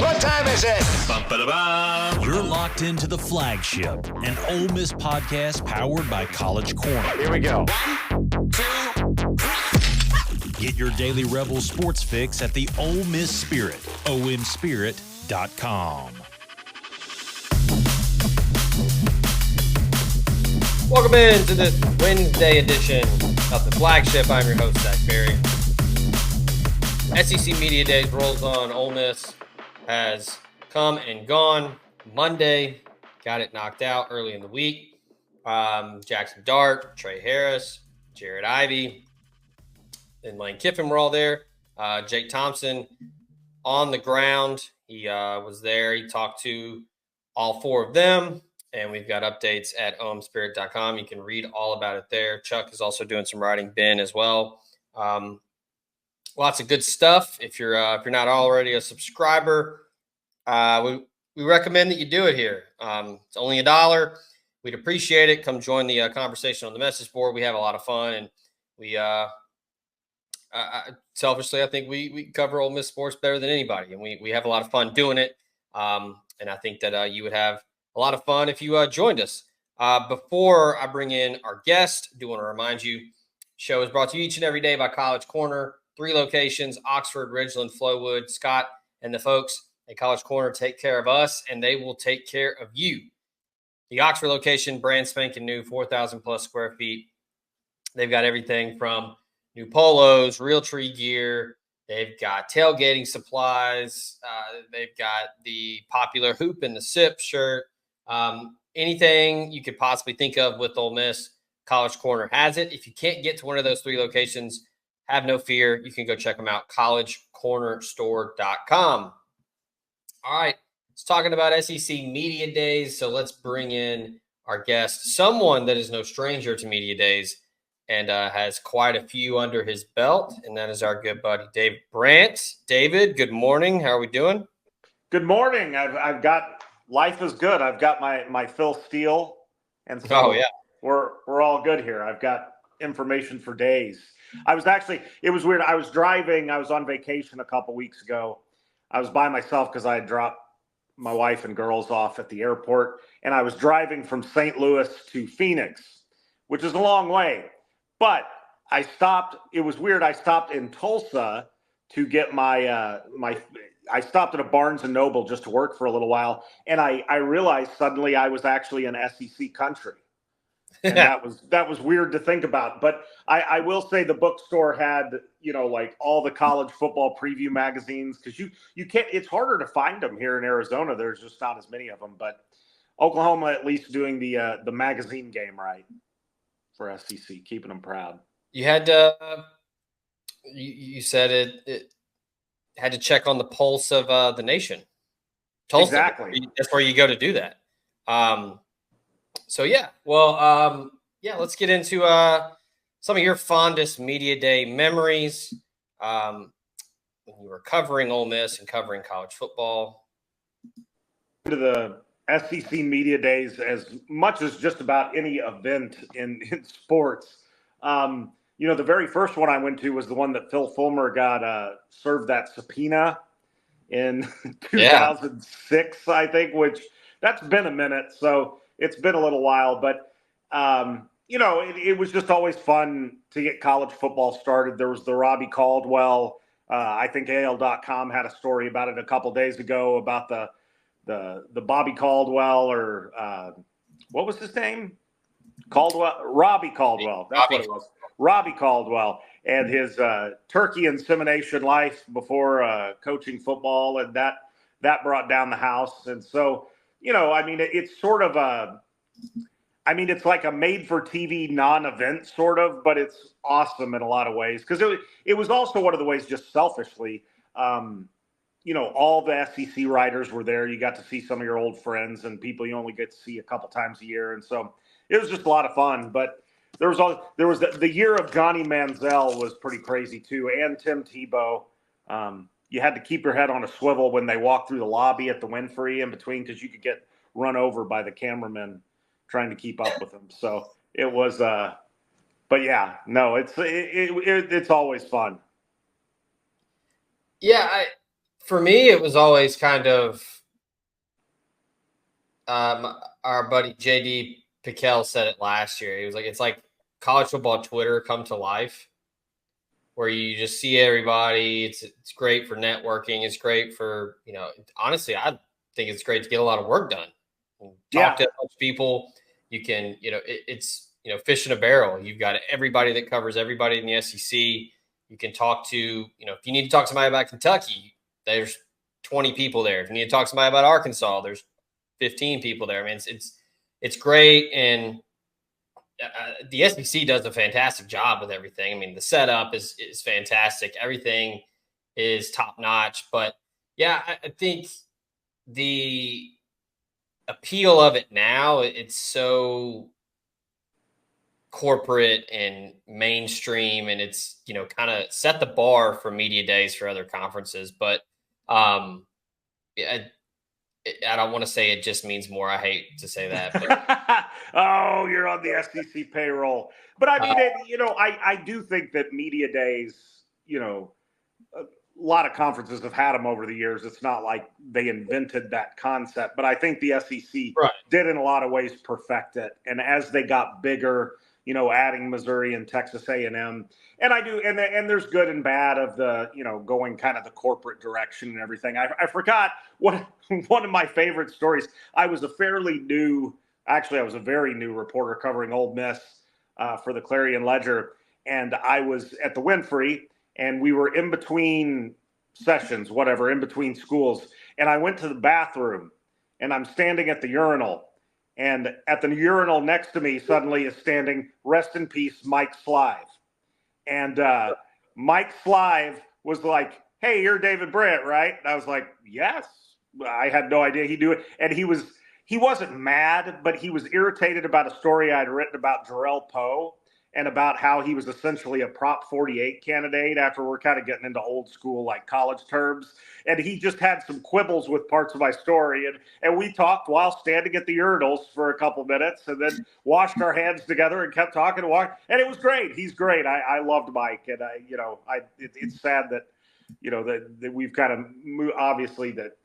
What time is it? Bum-ba-da-bum. You're locked into the Flagship, an Ole Miss podcast powered by College Corner. Here we go. 1, 2, 3. Get your daily Rebel sports fix at the Ole Miss Spirit, omspirit.com. Welcome in to this Wednesday edition of the Flagship. I'm your host, Zach Berry. SEC Media Days rolls on. Ole Miss has come and gone. Monday, got it knocked out early in the week. Jaxson Dart, Trey Harris, Jared Ivey, and Lane Kiffin were all there. Jake Thompson on the ground. He was there. He talked to all four of them. And we've got updates at omspirit.com. You can read all about it there. Chuck is also doing some writing, Ben as well. Lots of good stuff. If you're not already a subscriber, we recommend that you do it here. It's only $1. We'd appreciate it. Come join the conversation on the message board. We have a lot of fun, and we selfishly, I think we cover Ole Miss sports better than anybody, and we have a lot of fun doing it. And I think that you would have a lot of fun if you joined us. Before I bring in our guest, I do want to remind you, show is brought to you each and every day by College Corner. 3 locations, Oxford, Ridgeland, Flowwood. Scott and the folks at College Corner take care of us, and they will take care of you. The Oxford location, brand spanking new, 4,000 plus square feet. They've got everything from new polos, real tree gear. They've got tailgating supplies. They've got the popular hoop and the sip shirt. Anything you could possibly think of with Ole Miss, College Corner has it. If you can't get to one of those 3 locations, have no fear. You can go check them out, collegecornerstore.com. All right, let's talking about SEC Media Days. So let's bring in our guest, someone that is no stranger to Media Days and has quite a few under his belt, and that is our good buddy, David Brandt. David, good morning. How are we doing? Good morning. I've got life is good. I've got my Phil Steele, and so we're all good here. I've got information for days. It was weird. I was driving. I was on vacation a couple weeks ago. I was by myself because I had dropped my wife and girls off at the airport, and I was driving from St. Louis to Phoenix, which is a long way. But I stopped. It was weird. I stopped in Tulsa to get I stopped at a Barnes and Noble just to work for a little while, and I realized suddenly I was actually in SEC country. And that was weird to think about. But I will say the bookstore had, like all the college football preview magazines, because you can't, it's harder to find them here in Arizona. There's just not as many of them. But Oklahoma at least doing the magazine game right for SEC, keeping them proud. You had you said it had to check on the pulse of the nation. Tulsa, exactly. That's where you go to do that. Let's get into some of your fondest Media Day memories when you were covering Ole Miss and covering college football. To the SEC Media Days as much as just about any event in sports. The very first one I went to was the one that Phil Fulmer got served that subpoena in 2006, I think, which that's been a minute. So it's been a little while, but, it was just always fun to get college football started. There was the Robbie Caldwell. I think AL.com had a story about it a couple days ago about the Bobby Caldwell or what was his name? Robbie Caldwell. That's what it was. Robbie Caldwell and his turkey insemination life before coaching football, and that brought down the house. And so, it's sort of it's like a made-for-TV non-event sort of, but it's awesome in a lot of ways because it was also one of the ways just selfishly, all the SEC writers were there. You got to see some of your old friends and people you only get to see a couple times a year, and so it was just a lot of fun. But there was the year of Johnny Manziel was pretty crazy too, and Tim Tebow. You had to keep your head on a swivel when they walked through the lobby at the Winfrey in between because you could get run over by the cameramen trying to keep up with them. So it was, but yeah, no, it's always fun. Yeah, for me, it was always kind of our buddy JD Piquel said it last year. He was like, it's like college football Twitter come to life, where you just see everybody. It's great for networking. It's great for, honestly, I think it's great to get a lot of work done. Talk to a bunch of people. You can, it's fish in a barrel. You've got everybody that covers everybody in the SEC. You can talk to, if you need to talk to somebody about Kentucky, there's 20 people there. If you need to talk to somebody about Arkansas, there's 15 people there. I mean, it's great. And the SEC does a fantastic job with everything. I mean, the setup is fantastic. Everything is top notch. But yeah, I think the appeal of it now, it's so corporate and mainstream, and it's kind of set the bar for media days for other conferences. But yeah, I don't want to say it just means more. I hate to say that. But. Oh, you're on the SEC payroll. But I mean, I do think that media days, a lot of conferences have had them over the years. It's not like they invented that concept, but I think the SEC did in a lot of ways perfect it. And as they got bigger, adding Missouri and Texas A&M, and I do, and there's good and bad of the, going kind of the corporate direction and everything. I forgot one of my favorite stories. I was a very new reporter covering Ole Miss for the Clarion Ledger, and I was at the Winfrey, and we were in between sessions, in between schools, and I went to the bathroom, and I'm standing at the urinal, and at the urinal next to me suddenly is standing, rest in peace, Mike Slive. And Mike Slive was like, "Hey, you're David Brandt, right?" And I was like, "Yes." I had no idea he'd do it. And he wasn't mad, but he was irritated about a story I'd written about Jarrell Poe and about how he was essentially a Prop 48 candidate after we're kind of getting into old school, like college terms. And he just had some quibbles with parts of my story. And we talked while standing at the urinals for a couple minutes, and then washed our hands together and kept talking and walking. And it was great. He's great. I loved Mike. And it's sad that, that we've kind of obviously that,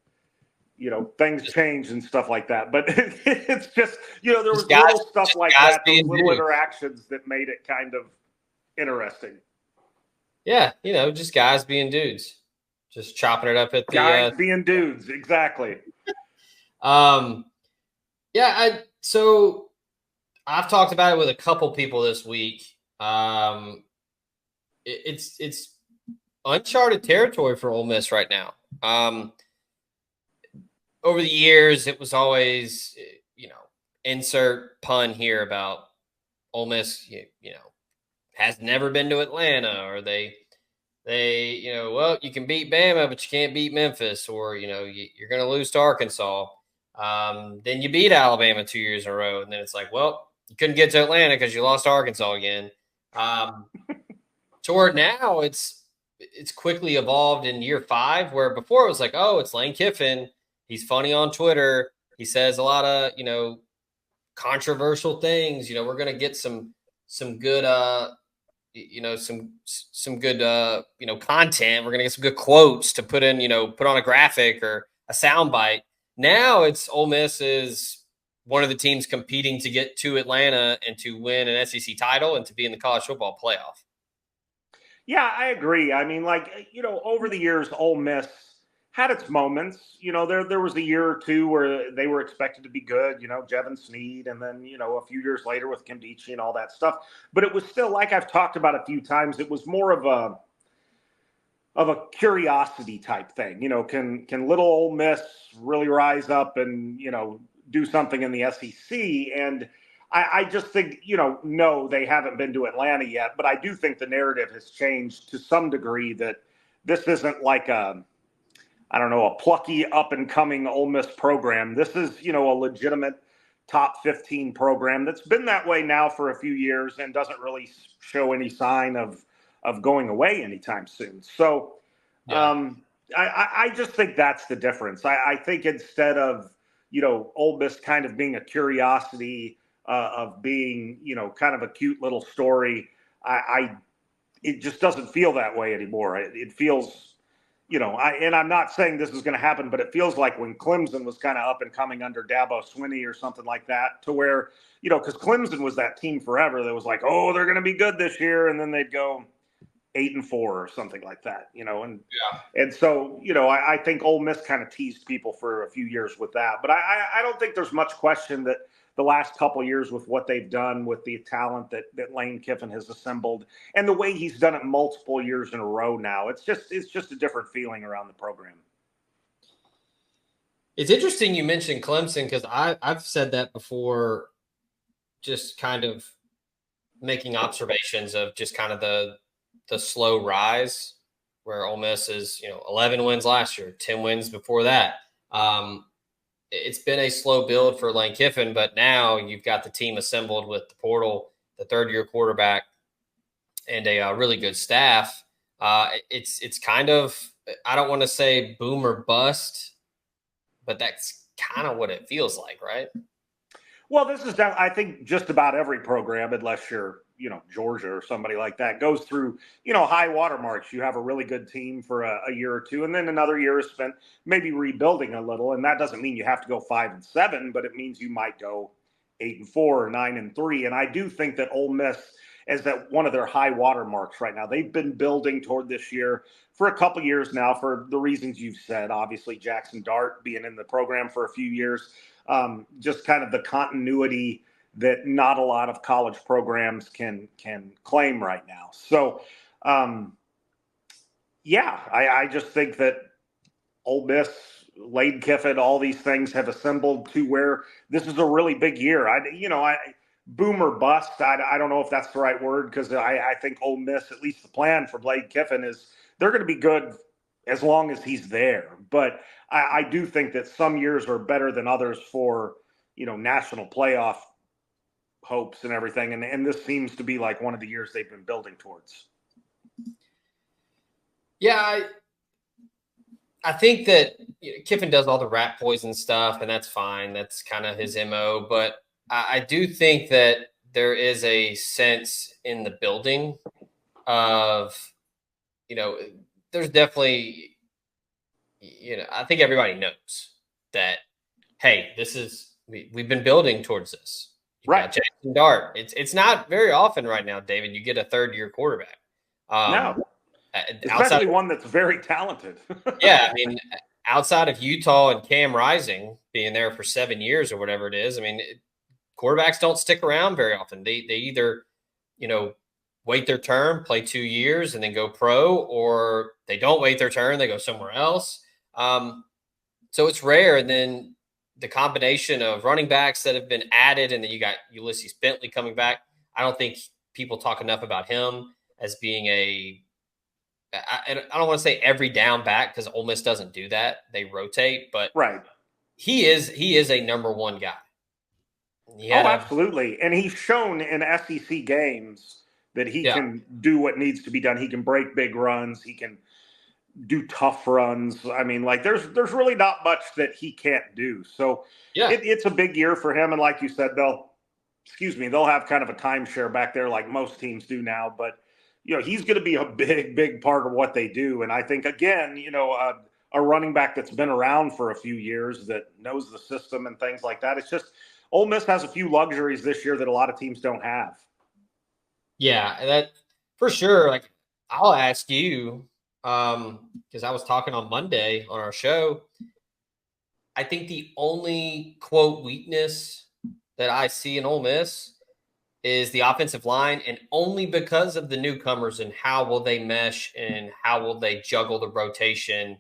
things change and stuff like that. But it's just, there was little stuff like that, those little interactions that made it kind of interesting. Yeah, just guys being dudes, just chopping it up at the guys being dudes, exactly. So I've talked about it with a couple people this week. It's uncharted territory for Ole Miss right now. Over the years, it was always, insert pun here about Ole Miss, has never been to Atlanta, or they, well, you can beat Bama, but you can't beat Memphis, or, you're going to lose to Arkansas. Then you beat Alabama 2 years in a row. And then it's like, well, you couldn't get to Atlanta because you lost to Arkansas again. Toward now, it's quickly evolved in year 5, where before it was like, oh, it's Lane Kiffin. He's funny on Twitter. He says a lot of, controversial things. We're going to get some good, some good, content. We're going to get some good quotes to put in, put on a graphic or a soundbite. Now it's Ole Miss is one of the teams competing to get to Atlanta and to win an SEC title and to be in the college football playoff. Yeah, I agree. I mean, over the years, Ole Miss had its moments. There was a year or two where they were expected to be good, Jevin Sneed, and then, a few years later with Kim Deechey and all that stuff. But it was still, like I've talked about a few times, it was more of a curiosity type thing. Can little Ole Miss really rise up and, do something in the SEC? And I just think, no, they haven't been to Atlanta yet, but I do think the narrative has changed to some degree, that this isn't like a plucky up and coming Ole Miss program. This is, a legitimate top 15 program that's been that way now for a few years and doesn't really show any sign of going away anytime soon. So I just think that's the difference. I think instead of, Ole Miss kind of being a curiosity, of being, kind of a cute little story, it just doesn't feel that way anymore. It feels, and I'm not saying this is going to happen, but it feels like when Clemson was kind of up and coming under Dabo Swinney or something like that, to where, because Clemson was that team forever that was like, oh, they're going to be good this year. And then they'd go 8-4 or something like that, and so, I think Ole Miss kind of teased people for a few years with that. But I don't think there's much question that the last couple of years with what they've done with the talent that Lane Kiffin has assembled and the way he's done it multiple years in a row now, it's just a different feeling around the program. It's interesting you mentioned Clemson because I've said that before, just kind of making observations of just kind of the slow rise where Ole Miss is, 11 wins last year, 10 wins before that. It's been a slow build for Lane Kiffin, but now you've got the team assembled with the portal, the third-year quarterback, and a really good staff. It's kind of, I don't want to say boom or bust, but that's kind of what it feels like, right? Well, this is, I think, just about every program, unless you're, Georgia or somebody like that, goes through, high water marks. You have a really good team for a year or two, and then another year is spent maybe rebuilding a little. And that doesn't mean you have to go 5-7, but it means you might go 8-4 or 9-3. And I do think that Ole Miss is at one of their high water marks right now. They've been building toward this year for a couple years now for the reasons you've said. Obviously, Jaxson Dart being in the program for a few years, just kind of the continuity that not a lot of college programs can claim right now. So, I just think that Ole Miss, Lane Kiffin, all these things have assembled to where this is a really big year. Boom or bust, I don't know if that's the right word, because I think Ole Miss, at least the plan for Lane Kiffin is they're going to be good as long as he's there. But I do think that some years are better than others for, national playoff hopes and everything. And this seems to be like one of the years they've been building towards. Yeah, I think that Kiffin does all the rat poison stuff, and that's fine. That's kind of his MO. But I do think that there is a sense in the building of, there's definitely, I think everybody knows that, hey, we've been building towards this. Right. Jaxson Dart. It's not very often right now, David, you get a third-year quarterback. No. Especially one that's very talented. Yeah, I mean, outside of Utah and Cam Rising being there for 7 years or whatever it is, I mean, quarterbacks don't stick around very often. They either, wait their turn, play 2 years, and then go pro, or they don't wait their turn, they go somewhere else. So it's rare. And then the combination of running backs that have been added, and then you got Ulysses Bentley coming back. I don't think people talk enough about him as being I don't want to say every down back, because Ole Miss doesn't do that. They rotate, but right. He is a number one guy. Absolutely. And he's shown in SEC games that he can do what needs to be done. He can break big runs. He can do tough runs. I mean, like there's really not much that he can't do. So it's a big year for him. And like you said, they'll have kind of a timeshare back there like most teams do now. But, he's going to be a big, big part of what they do. And I think, again, a running back that's been around for a few years that knows the system and things like that. It's just Ole Miss has a few luxuries this year that a lot of teams don't have. Yeah, that for sure. Like, I'll ask you, because I was talking on Monday on our show. I think the only quote weakness that I see in Ole Miss is the offensive line, and only because of the newcomers and how will they mesh and how will they juggle the rotation.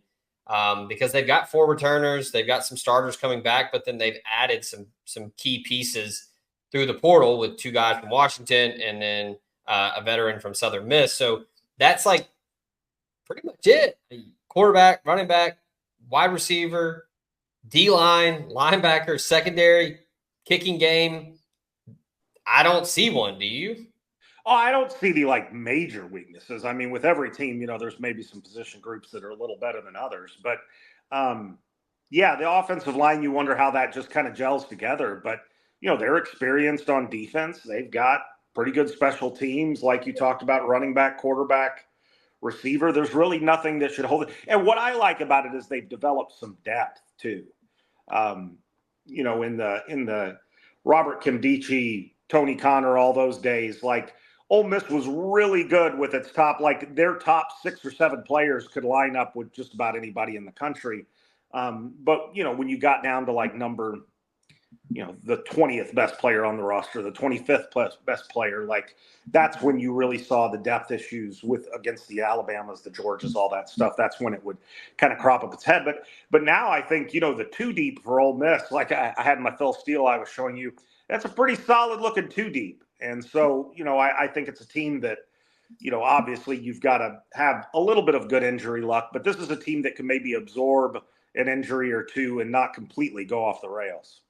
Because they've got 4 returners, they've got some starters coming back, but then they've added some key pieces through the portal with 2 guys from Washington and then a veteran from Southern Miss. So that's like pretty much it. Quarterback, running back, wide receiver, D-line, linebacker, secondary, kicking game. I don't see one. Do you? Oh, I don't see the major weaknesses. I mean, with every team, there's maybe some position groups that are a little better than others. But, the offensive line, you wonder how that just kind of gels together. But, they're experienced on defense. They've got pretty good special teams, like you talked about, running back, quarterback, receiver. There's really nothing that should hold it. And what I like about it is they've developed some depth too. You know, in the Robert Kimdichie, Tony Connor, all those days, like Ole Miss was really good with its top, like their top 6 or 7 players could line up with just about anybody in the country. But, you know, when you got down to like number, you know, the 20th best player on the roster, the 25th best player, like that's when you really saw the depth issues with against the Alabamas, the Georgias, all that stuff. That's when it would kind of crop up its head. But now I think, you know, the 2 deep for Ole Miss, like I had my Phil Steele I was showing you, that's a pretty solid looking 2 deep. And so, you know, I think it's a team that, you know, obviously you've got to have a little bit of good injury luck, but this is a team that can maybe absorb an injury or two and not completely go off the rails.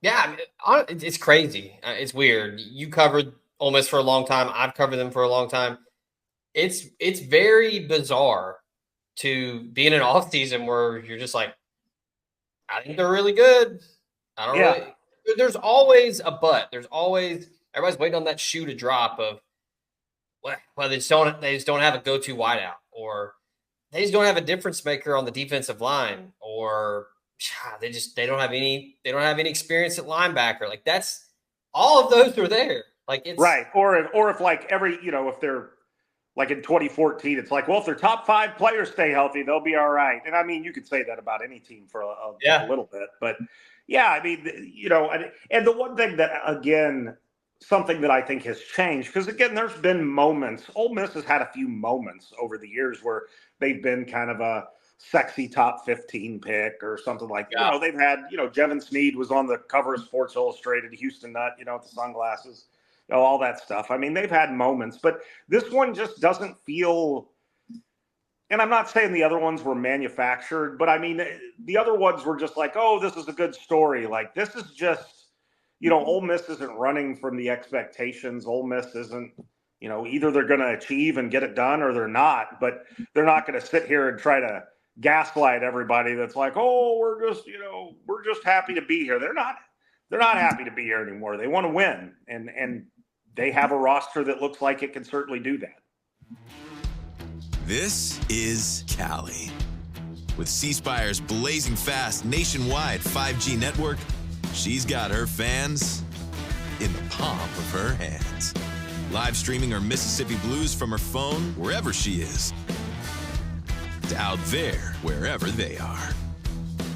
Yeah, I mean, it's crazy. It's weird. You covered Ole Miss for a long time. I've covered them for a long time. It's very bizarre to be in an off season where you're just like, I think they're really good. I don't really. There's always a but. There's always everybody's waiting on that shoe to drop of, well, they just don't have a go-to wideout, or they just don't have a difference maker on the defensive line, or they don't have any experience at linebacker. Like that's all of those are there. Like it's right. Or if like every, you know, if they're like in 2014, it's like, well, if their top 5 players stay healthy, they'll be all right. And I mean, you could say that about any team for a little bit, but yeah, I mean, you know, and the one thing that, again, something that I think has changed, because again, there's been moments, Ole Miss has had a few moments over the years where they've been kind of a sexy top 15 pick or something like that. You know, they've had, you know, Jevin Sneed was on the cover of Sports Illustrated, Houston Nutt, you know, with the sunglasses, you know, all that stuff. I mean, they've had moments, but this one just doesn't feel, and I'm not saying the other ones were manufactured, but I mean, the other ones were just like, oh, this is a good story. Like, this is just, you know, Ole Miss isn't running from the expectations. Ole Miss isn't, you know, either they're going to achieve and get it done or they're not, but they're not going to sit here and try to gaslight everybody that's like, oh, we're just happy to be here. They're not happy to be here anymore. They want to win. And they have a roster that looks like it can certainly do that. This is Cali. With C Spire's blazing fast nationwide 5G network, she's got her fans in the palm of her hands. Live streaming her Mississippi Blues from her phone wherever she is. To out there wherever they are.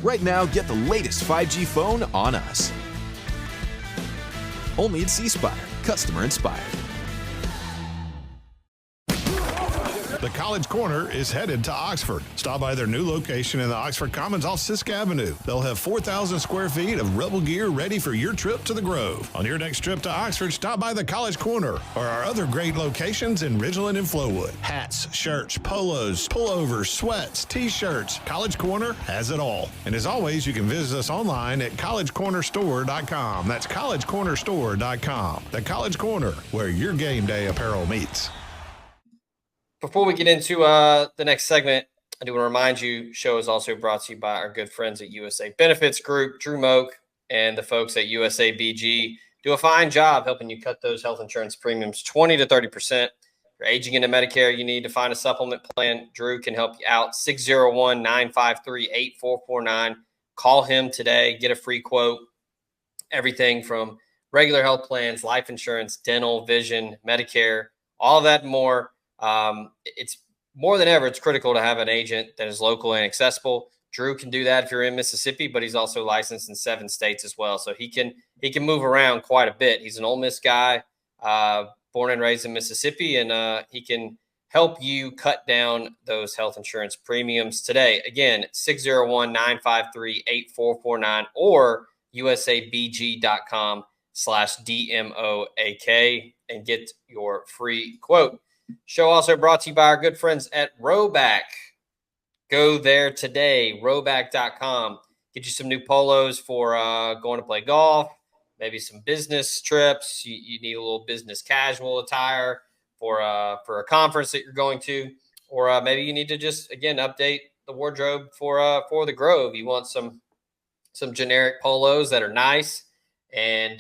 Right now, get the latest 5G phone on us. Only at C Spire, customer inspired. The College Corner is headed to Oxford. Stop by their new location in the Oxford Commons off Sisk Avenue. They'll have 4,000 square feet of Rebel gear ready for your trip to the Grove. On your next trip to Oxford, stop by the College Corner or our other great locations in Ridgeland and Flowood. Hats, shirts, polos, pullovers, sweats, t-shirts. College Corner has it all. And as always, you can visit us online at collegecornerstore.com. That's collegecornerstore.com. The College Corner, where your game day apparel meets. Before we get into the next segment, I do want to remind you, show is also brought to you by our good friends at USA Benefits Group. Drew Moak and the folks at USA BG do a fine job helping you cut those health insurance premiums 20 to 30%. If you're aging into Medicare, you need to find a supplement plan. Drew can help you out. 601-953-8449. Call him today. Get a free quote. Everything from regular health plans, life insurance, dental, vision, Medicare, all that and more. It's more than ever, it's critical to have an agent that is local and accessible. Drew can do that if you're in Mississippi, but he's also licensed in 7 states as well. So he can move around quite a bit. He's an Ole Miss guy, born and raised in Mississippi, and he can help you cut down those health insurance premiums today. Again, 601-953-8449 or usabg.com/DMOAK and get your free quote. Show also brought to you by our good friends at Rowback. Go there today, rowback.com. Get you some new polos for going to play golf, maybe some business trips. You need a little business casual attire for a conference that you're going to, or maybe you need to just, again, update the wardrobe for the Grove. You want some generic polos that are nice and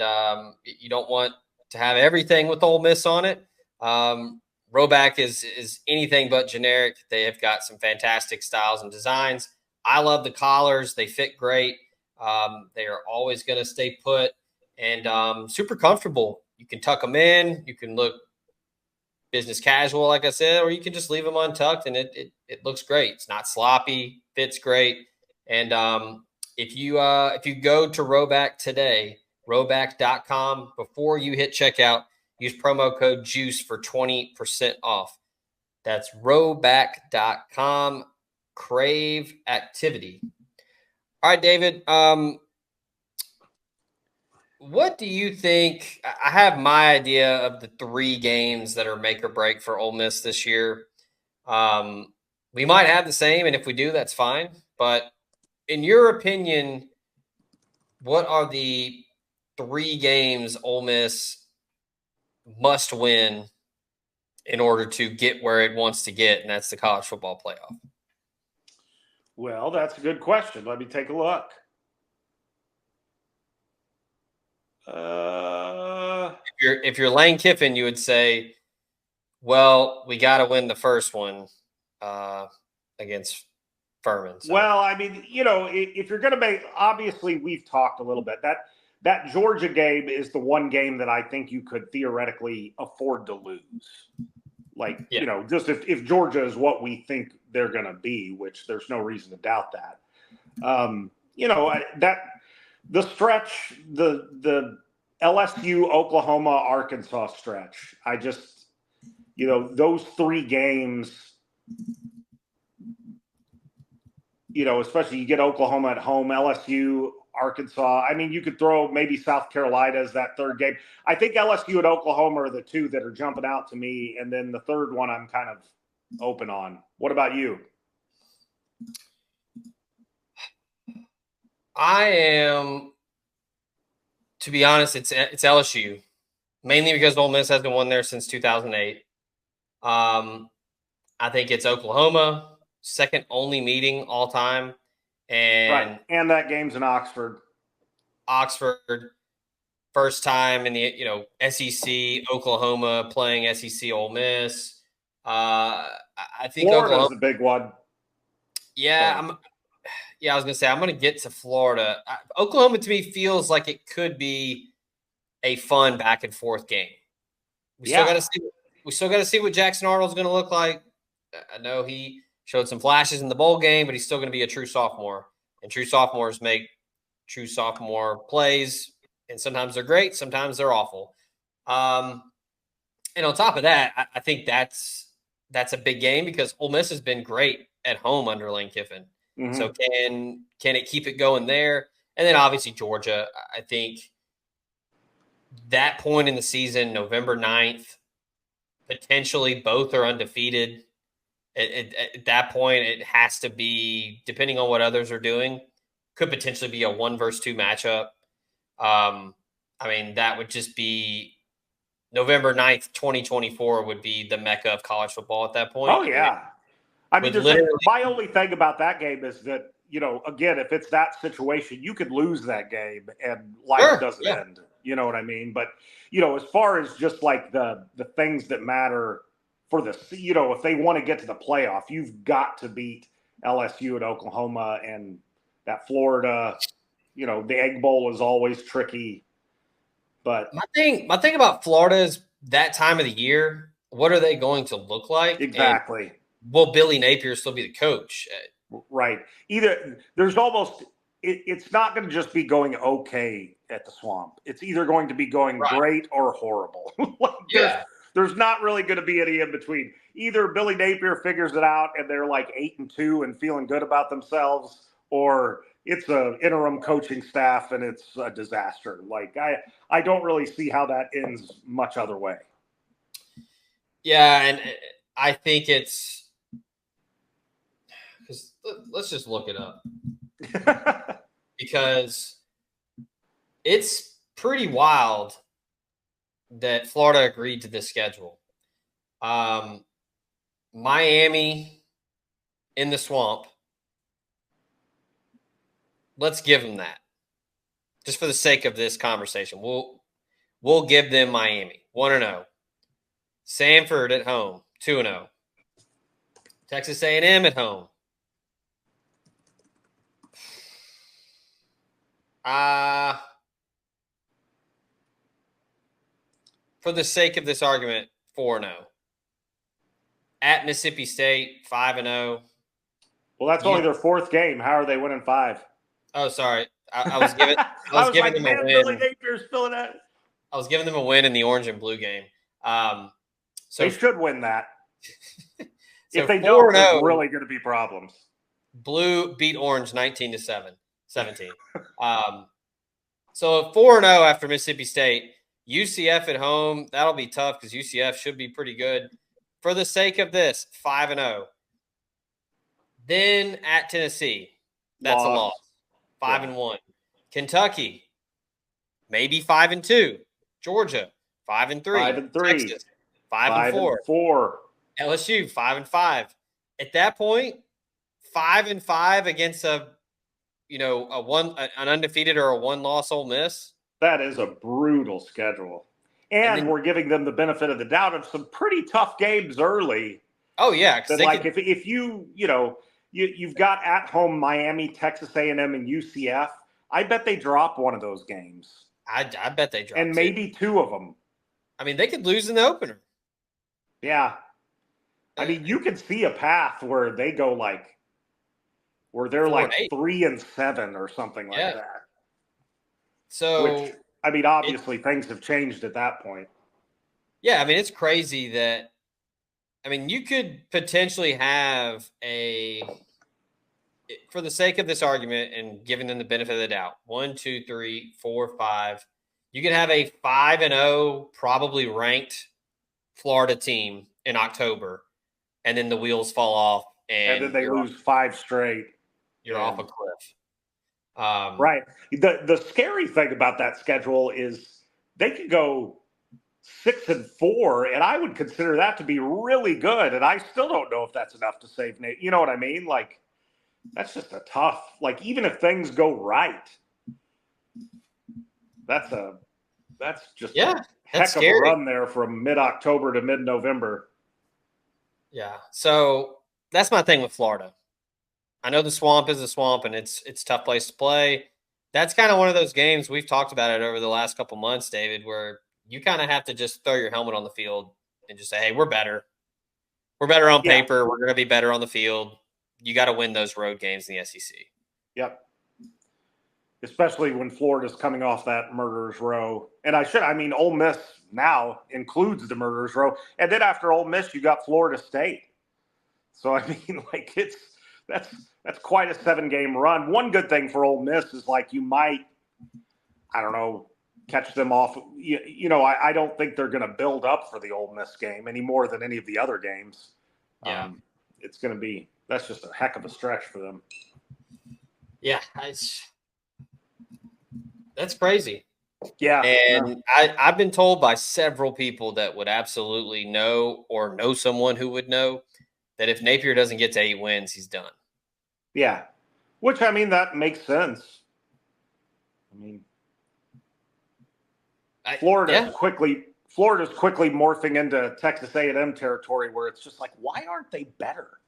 you don't want to have everything with Ole Miss on it. Roback is anything but generic. They have got some fantastic styles and designs. I love the collars. They fit great. They are always going to stay put and super comfortable. You can tuck them in. You can look business casual, like I said, or you can just leave them untucked and it looks great. It's not sloppy, fits great. And if you go to Roback today, roback.com, before you hit checkout, use promo code JUICE for 20% off. That's roback.com. Crave activity. All right, David. What do you think? I have my idea of the 3 games that are make or break for Ole Miss this year. We might have the same, and if we do, that's fine. But in your opinion, what are the 3 games Ole Miss must win in order to get where it wants to get, and that's the college football playoff? Well, that's a good question. Let me take a look. If you're Lane Kiffin, you would say, well, we got to win the first one against Furman. So. Well, I mean, if you're going to make, obviously we've talked a little bit that Georgia game is the one game that I think you could theoretically afford to lose. Like, just if Georgia is what we think they're going to be, which there's no reason to doubt that. That the stretch, the LSU, Oklahoma, Arkansas stretch, I just, those 3 games, especially you get Oklahoma at home, LSU, Arkansas. I mean, you could throw maybe South Carolina as that 3rd game. I think LSU and Oklahoma are the 2 that are jumping out to me. And then the 3rd one I'm kind of open on. What about you? I am, to be honest, it's LSU, mainly because Ole Miss hasn't won there since 2008. I think it's Oklahoma, second only meeting all time. And that game's in Oxford. First time in the SEC, Oklahoma playing SEC Ole Miss. I think Florida's a big one. Yeah, I was gonna say I'm gonna get to Florida. Oklahoma to me feels like it could be a fun back and forth game. We still got to see what Jackson Arnold's going to look like. I know he showed some flashes in the bowl game, but he's still going to be a true sophomore. And true sophomores make true sophomore plays, and sometimes they're great, sometimes they're awful. And on top of that, I think that's a big game because Ole Miss has been great at home under Lane Kiffin. Mm-hmm. So can it keep it going there? And then obviously Georgia, I think that point in the season, November 9th, potentially both are undefeated. At that point, it has to be, depending on what others are doing, could potentially be a 1 versus 2 matchup. I mean, that would just be November 9th, 2024 would be the mecca of college football at that point. Oh, yeah. I mean, my only thing about that game is that, again, if it's that situation, you could lose that game and life doesn't end. You know what I mean? But, as far as just like the things that matter for if they want to get to the playoff, you've got to beat LSU and Oklahoma, and that Florida, the Egg Bowl is always tricky. But my thing about Florida is that time of the year, what are they going to look like? Exactly. And will Billy Napier still be the coach? Right. Either there's almost it's not going to just be going okay at the Swamp. It's either going to be going great or horrible. There's not really going to be any in between. Either Billy Napier figures it out and they're like 8-2 and feeling good about themselves, or it's an interim coaching staff and it's a disaster. Like I don't really see how that ends much other way. Yeah, and I think it's because let's just look it up. Because it's pretty wild that Florida agreed to this schedule. Miami in the Swamp. Let's give them that. just for the sake of this conversation, we'll give them Miami 1-0, Samford at home 2-0, Texas A&M at home. For the sake of this argument, 4-0. At Mississippi State, 5-0. Well, that's only their fourth game. How are they winning 5? Oh, sorry. I was giving I was giving like, them a man, win. Billy Napier's filling that. I was giving them a win in the orange and blue game. So They should win that. So if they don't, there's 4-0, really going to be problems. Blue beat orange 19-17. So 4-0 after Mississippi State. UCF at home, that'll be tough because UCF should be pretty good. For the sake of this, 5-0. Then at Tennessee, that's a loss. 5-1. Kentucky, maybe 5-2. Georgia, 5-3. 5-3. Texas, 5-4. 5-4. LSU, 5-5. At that point, 5-5 against an undefeated or a one-loss Ole Miss. That is a brutal schedule. And then, we're giving them the benefit of the doubt of some pretty tough games early. Oh, yeah. If you've got at home Miami, Texas A&M, and UCF, I bet they drop one of those games. I bet they drop and maybe 2 of them. I mean, they could lose in the opener. Yeah. I mean, you could see a path where they go where they're 3-7 or something like that. So, which, I mean, obviously things have changed at that point. Yeah, I mean, it's crazy that, I mean, you could potentially have for the sake of this argument and giving them the benefit of the doubt, 1, 2, 3, 4, 5, you could have a 5-0, probably ranked Florida team in October, and then the wheels fall off. And then they lose 5 straight. You're off a cliff. Right. The scary thing about that schedule is they could go 6-4, and I would consider that to be really good. And I still don't know if that's enough to save Nate. You know what I mean? That's just a tough. Even if things go right, that's just a heck of a run there from mid-October to mid-November. Yeah. So that's my thing with Florida. I know the swamp is a swamp, and it's a tough place to play. That's kind of one of those games, we've talked about it over the last couple months, David, where you kind of have to just throw your helmet on the field and just say, hey, we're better. We're better on paper. We're going to be better on the field. You got to win those road games in the SEC. Yep. Especially when Florida's coming off that murderer's row. And Ole Miss now includes the murderer's row. And then after Ole Miss, you got Florida State. So, that's quite a 7-game run. One good thing for Ole Miss is you might, I don't know, catch them off. I don't think they're going to build up for the Ole Miss game any more than any of the other games. Yeah. It's going to be, that's just a heck of a stretch for them. Yeah. That's crazy. Yeah. And I've been told by several people that would absolutely know or know someone who would know that if Napier doesn't get to 8 wins, he's done. Yeah. Which, that makes sense. Florida's quickly morphing into Texas A&M territory where it's just why aren't they better?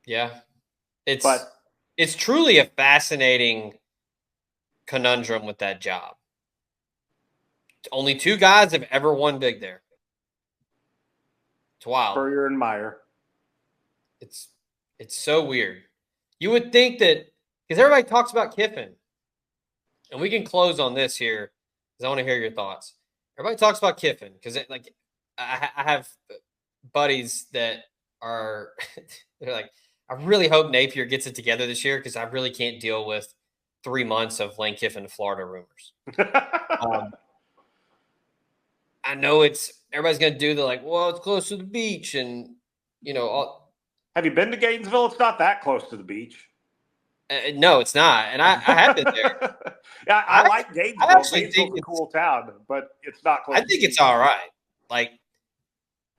Yeah. It's truly a fascinating conundrum with that job. Only 2 guys have ever won big there. It's wild. Spurrier and Meyer. It's so weird. You would think that, because everybody talks about Kiffin, and we can close on this here because I want to hear your thoughts. Everybody talks about Kiffin because I have buddies that are they're like, I really hope Napier gets it together this year because I really can't deal with 3 months of Lane Kiffin to Florida rumors. I know everybody's going to do it's close to the beach and Have you been to Gainesville? It's not that close to the beach. No, it's not. And I have been there. Yeah, I like Gainesville. I actually think it's a cool town, but it's not close. I think it's all right.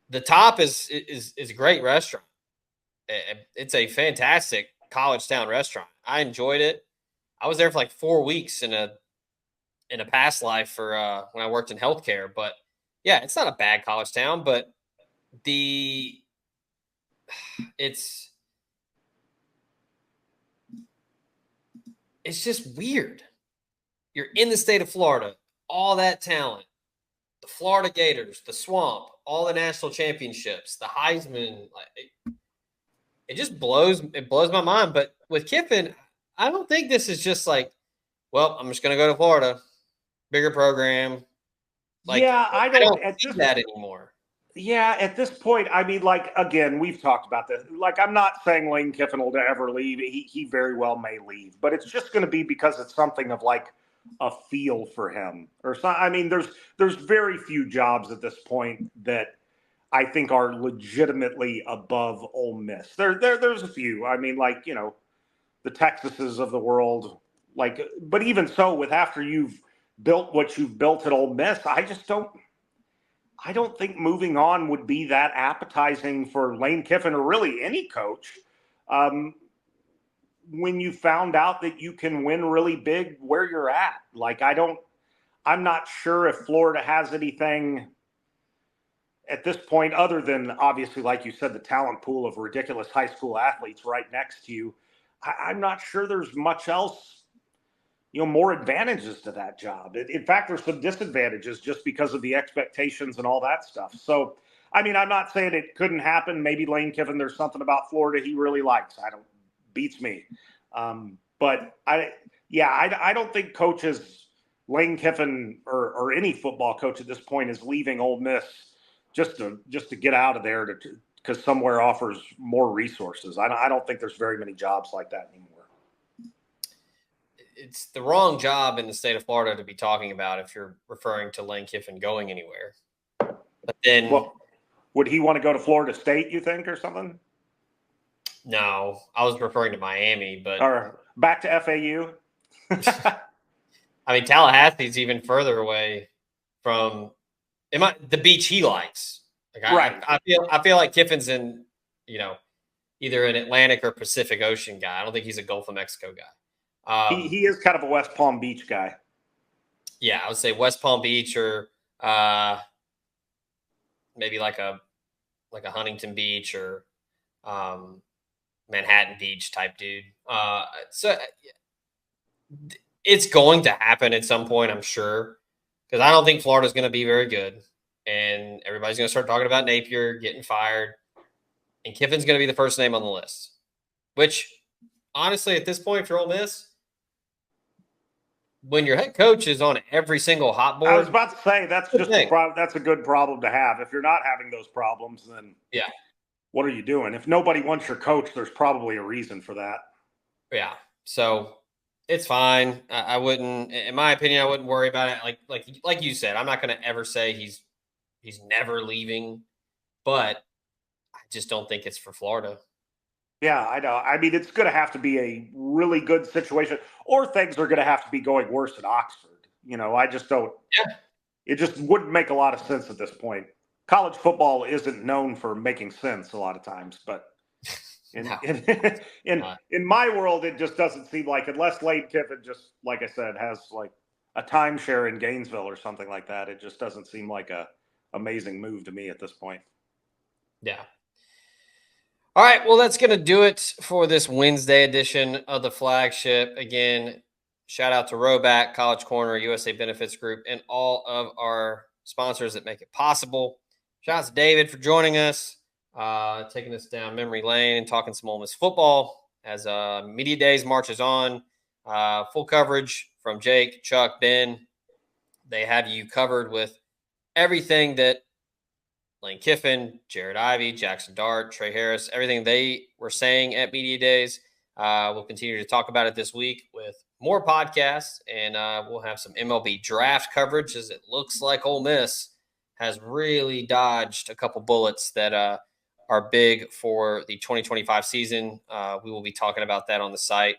The Top is a great restaurant. It's a fantastic college town restaurant. I enjoyed it. I was there for 4 weeks in a in a past life for when I worked in healthcare. But yeah, it's not a bad college town, but it's just weird. You're in the state of Florida, all that talent, the Florida Gators, the Swamp, all the national championships, the Heisman. It just blows my mind. But with Kiffin, I don't think this is just like, well, I'm just going to go to Florida, bigger program. Like, yeah, I don't see that anymore. Yeah, at this point, I mean, like, again, we've talked about this. Like, I'm not saying Lane Kiffin will ever leave. He very well may leave, but it's just going to be because it's something of like a feel for him or something. I mean, there's very few jobs at this point that I think are legitimately above Ole Miss. There's a few. I mean, like, you know, the Texases of the world, like, but even so, with after you've built what you've built at Ole Miss, I don't think moving on would be that appetizing for Lane Kiffin or really any coach when you found out that you can win really big where you're at. Like, I'm not sure if Florida has anything at this point other than obviously, like you said, the talent pool of ridiculous high school athletes right next to you. I'm not sure there's much else, you know, more advantages to that job. In fact, there's some disadvantages just because of the expectations and all that stuff. So, I mean, I'm not saying it couldn't happen. Maybe Lane Kiffin, there's something about Florida he really likes. Beats me. But I don't think coaches, Lane Kiffin or any football coach at this point is leaving Ole Miss just to get out of there because somewhere offers more resources. I don't think there's very many jobs like that anymore. It's the wrong job in the state of Florida to be talking about if you're referring to Lane Kiffin going anywhere. But then, well, would he want to go to Florida State, you think, or something? No, I was referring to Miami, but or back to FAU. I mean, Tallahassee's even further away from the beach he likes. Like, right. I feel like Kiffin's in, you know, either an Atlantic or Pacific Ocean guy. I don't think he's a Gulf of Mexico guy. He is kind of a West Palm Beach guy. Yeah, I would say West Palm Beach or maybe like a Huntington Beach or Manhattan Beach type dude. So it's going to happen at some point, I'm sure, because I don't think Florida's going to be very good, and everybody's going to start talking about Napier getting fired, and Kiffin's going to be the first name on the list. Which, honestly, at this point, if you're Ole Miss, when your head coach is on every single hot board, I was about to say that's just that's a good problem to have. If you're not having those problems, then yeah, what are you doing? If nobody wants your coach, there's probably a reason for that. Yeah, so it's fine. I wouldn't, in my opinion, I wouldn't worry about it. Like you said, I'm not going to ever say he's never leaving, but I just don't think it's for Florida. Yeah, I know. I mean, it's going to have to be a really good situation, or things are going to have to be going worse at Oxford. You know, I just don't. Yeah. It just wouldn't make a lot of sense at this point. College football isn't known for making sense a lot of times, but in my world, it just doesn't seem like, unless Lane Kiffin just, like I said, has like a timeshare in Gainesville or something like that, it just doesn't seem like a amazing move to me at this point. Yeah. All right, well, that's going to do it for this Wednesday edition of the Flagship. Again, shout out to Roback, College Corner, USA Benefits Group, and all of our sponsors that make it possible. Shout out to David for joining us, taking us down memory lane and talking some Ole Miss football as Media Days marches on. Full coverage from Jake, Chuck, Ben. They have you covered with everything that Lane Kiffin, Jared Ivey, Jaxson Dart, Trey Harris, everything they were saying at Media Days. We'll continue to talk about it this week with more podcasts, and we'll have some MLB draft coverage, as it looks like Ole Miss has really dodged a couple bullets that are big for the 2025 season. We will be talking about that on the site,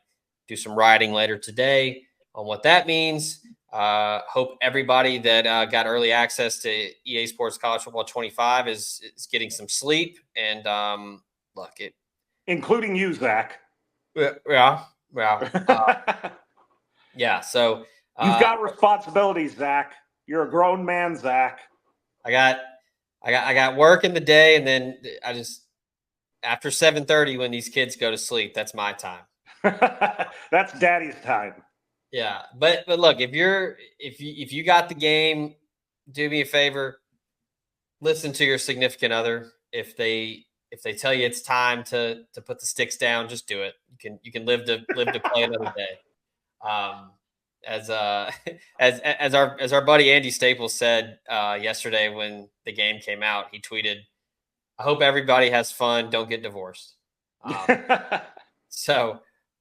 do some writing later today on what that means. Hope everybody that got early access to EA Sports College Football 25 is getting some sleep. And look, including you, Zach. Yeah. Yeah. So You've got responsibilities, Zach. You're a grown man, Zach. I got work in the day, and then I just after 7:30 when these kids go to sleep, that's my time. That's daddy's time. Yeah, but look, if you got the game, do me a favor, listen to your significant other. If they tell you it's time to put the sticks down, just do it. You can live to play another day. As our buddy Andy Staples said yesterday when the game came out, he tweeted, "I hope everybody has fun. Don't get divorced."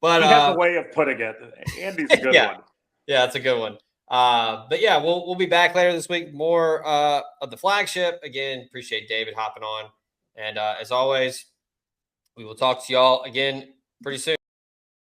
But he has a way of putting it. Andy's a good one. Yeah, it's a good one. But yeah, we'll be back later this week. More of the flagship. Again, appreciate David hopping on. And as always, we will talk to y'all again pretty soon.